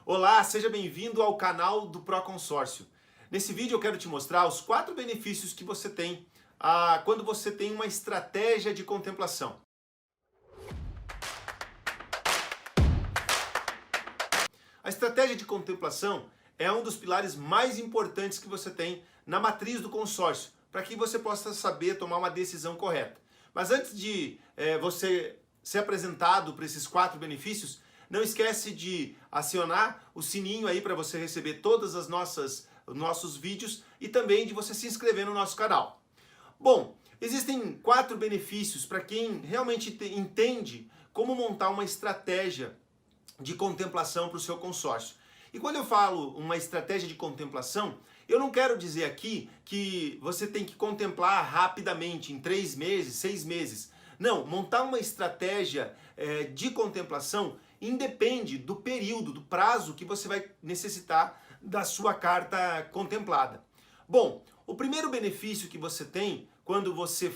Olá, seja bem-vindo ao canal do ProConsórcio. Nesse vídeo eu quero te mostrar os 4 benefícios que você tem quando você tem uma estratégia de contemplação. A estratégia de contemplação é um dos pilares mais importantes que você tem na matriz do consórcio, para que você possa saber tomar uma decisão correta. Mas antes de você ser apresentado para esses 4 benefícios, não esquece de acionar o sininho aí para você receber todas as nossos vídeos e também de você se inscrever no nosso canal. Bom, existem 4 benefícios para quem realmente entende como montar uma estratégia de contemplação para o seu consórcio. E quando eu falo uma estratégia de contemplação, eu não quero dizer aqui que você tem que contemplar rapidamente, em 3 meses, 6 meses. Não, montar uma estratégia de contemplação independe do período, do prazo que você vai necessitar da sua carta contemplada. Bom, o primeiro benefício que você tem quando você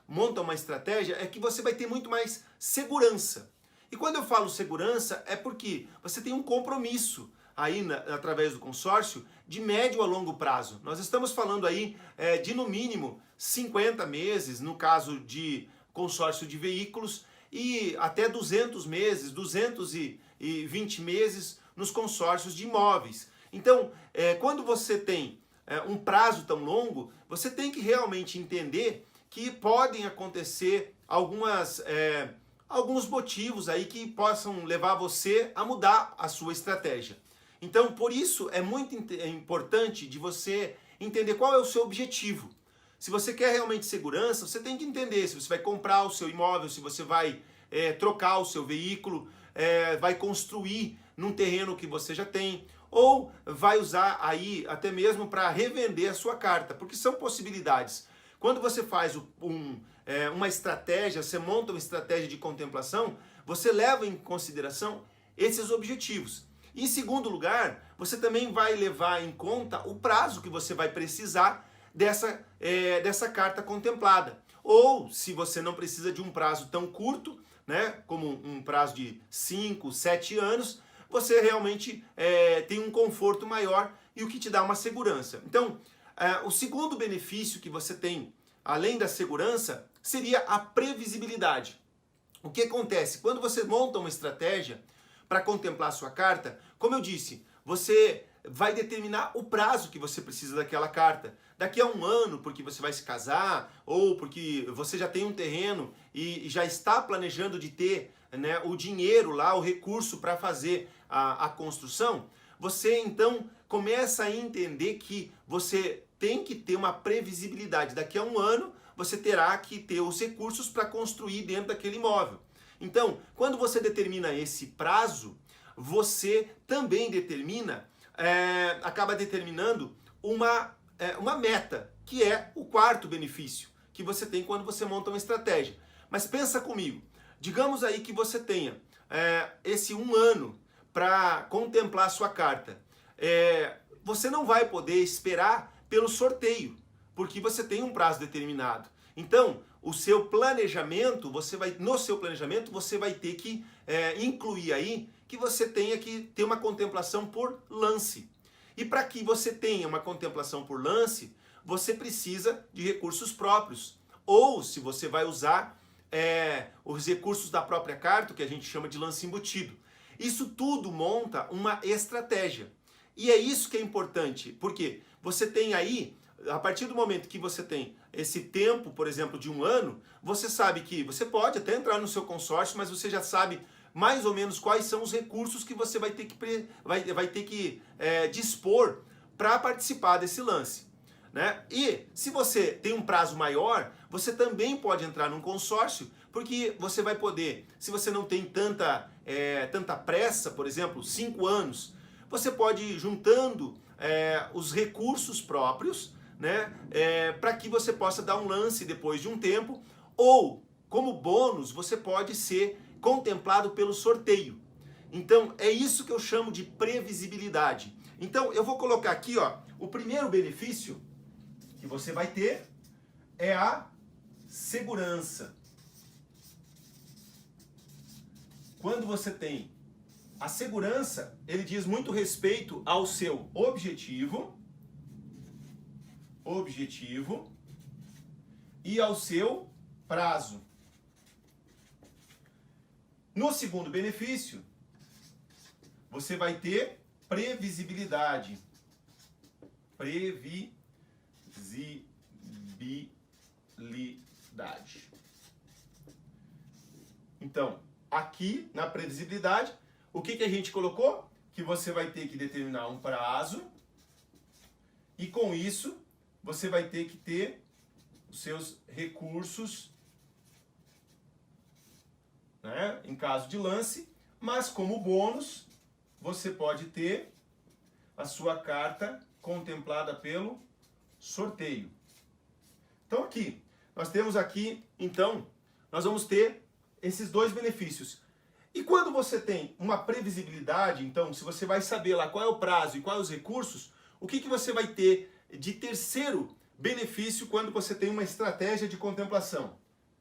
monta uma estratégia é que você vai ter muito mais segurança. E quando eu falo segurança é porque você tem um compromisso aí através do consórcio de médio a longo prazo. Nós estamos falando aí de no mínimo 50 meses, no caso de consórcio de veículos, e até 200 meses, 220 meses nos consórcios de imóveis. Então, quando você tem um prazo tão longo, você tem que realmente entender que podem acontecer alguns motivos aí que possam levar você a mudar a sua estratégia. Então, por isso, é muito importante de você entender qual é o seu objetivo. Se você quer realmente segurança, você tem que entender se você vai comprar o seu imóvel, se você vai trocar o seu veículo, vai construir num terreno que você já tem, ou vai usar aí até mesmo para revender a sua carta, porque são possibilidades. Quando você faz uma estratégia, você monta uma estratégia de contemplação, você leva em consideração esses objetivos. Em segundo lugar, você também vai levar em conta o prazo que você vai precisar dessa carta contemplada. Ou, se você não precisa de um prazo tão curto, né, como um prazo de 5, 7 anos, você realmente tem um conforto maior e o que te dá uma segurança. Então, o segundo benefício que você tem, além da segurança, seria a previsibilidade. O que acontece? Quando você monta uma estratégia para contemplar a sua carta, como eu disse, você vai determinar o prazo que você precisa daquela carta. Daqui a um ano, porque você vai se casar, ou porque você já tem um terreno e já está planejando de ter, né, o dinheiro lá, o recurso para fazer a construção, você então começa a entender que você tem que ter uma previsibilidade. Daqui a um ano, você terá que ter os recursos para construir dentro daquele imóvel. Então, quando você determina esse prazo, você também acaba determinando uma meta, que é o quarto benefício que você tem quando você monta uma estratégia. Mas pensa comigo, digamos aí que você tenha esse um ano para contemplar a sua carta. Você não vai poder esperar pelo sorteio, porque você tem um prazo determinado. Então, no seu planejamento, você vai ter que incluir aí que você tenha que ter uma contemplação por lance. E para que você tenha uma contemplação por lance, você precisa de recursos próprios. Ou, se você vai usar os recursos da própria carta, que a gente chama de lance embutido. Isso tudo monta uma estratégia. E é isso que é importante, porque você tem aí, a partir do momento que você tem esse tempo, por exemplo, de um ano, você sabe que você pode até entrar no seu consórcio, mas você já sabe mais ou menos quais são os recursos que você vai ter que dispor para participar desse lance, né? E se você tem um prazo maior, você também pode entrar num consórcio, porque você vai poder, se você não tem tanta pressa, por exemplo, 5 anos, você pode ir juntando os recursos próprios, né, para que você possa dar um lance depois de um tempo, ou, como bônus, você pode ser contemplado pelo sorteio. Então, é isso que eu chamo de previsibilidade. Então, eu vou colocar aqui, ó, o primeiro benefício que você vai ter é a segurança. Quando você tem A segurança, ele diz muito respeito ao seu objetivo e ao seu prazo. No segundo benefício, você vai ter previsibilidade. Previsibilidade. Então, aqui na previsibilidade, o que a gente colocou? Que você vai ter que determinar um prazo e com isso você vai ter que ter os seus recursos, né, em caso de lance, mas como bônus você pode ter a sua carta contemplada pelo sorteio. Então aqui, nós temos aqui, então, nós vamos ter esses dois benefícios. E quando você tem uma previsibilidade, então, se você vai saber lá qual é o prazo e quais os recursos, o que você vai ter de terceiro benefício quando você tem uma estratégia de contemplação?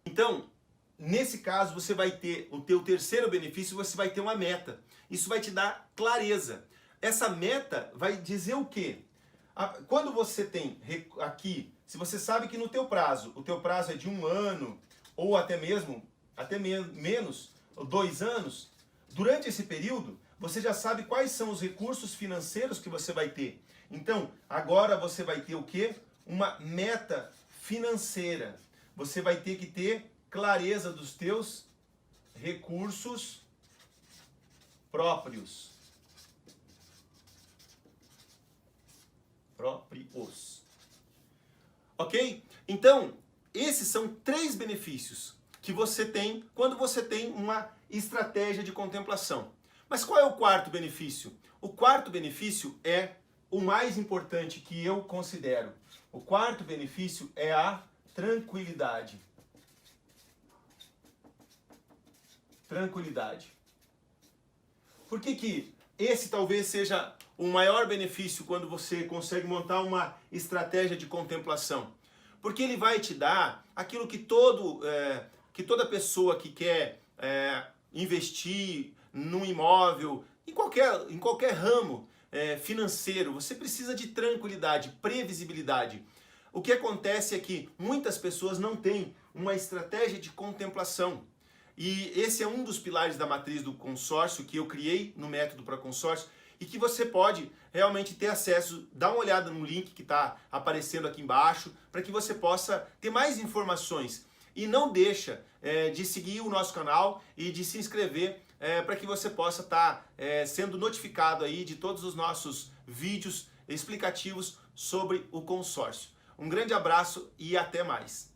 Então, nesse caso, você vai ter o teu terceiro benefício, você vai ter uma meta. Isso vai te dar clareza. Essa meta vai dizer o quê? Quando você tem aqui, se você sabe que no teu prazo, o teu prazo é de 1 ano, ou até menos, 2 anos, durante esse período, você já sabe quais são os recursos financeiros que você vai ter. Então, agora você vai ter o quê? Uma meta financeira. Você vai ter que ter clareza dos teus recursos próprios. Ok? Então, esses são 3 benefícios que você tem quando você tem uma estratégia de contemplação. Mas qual é o quarto benefício? O quarto benefício é o mais importante que eu considero. O quarto benefício é a tranquilidade. Tranquilidade. Por que esse talvez seja o maior benefício quando você consegue montar uma estratégia de contemplação? Porque ele vai te dar aquilo que toda pessoa que quer investir num imóvel, em qualquer ramo financeiro, você precisa de tranquilidade, previsibilidade. O que acontece é que muitas pessoas não têm uma estratégia de contemplação. E esse é um dos pilares da matriz do consórcio que eu criei no método para consórcio e que você pode realmente ter acesso. Dá uma olhada no link que está aparecendo aqui embaixo para que você possa ter mais informações. E não deixa de seguir o nosso canal e de se inscrever para que você possa estar sendo notificado aí de todos os nossos vídeos explicativos sobre o consórcio. Um grande abraço e até mais!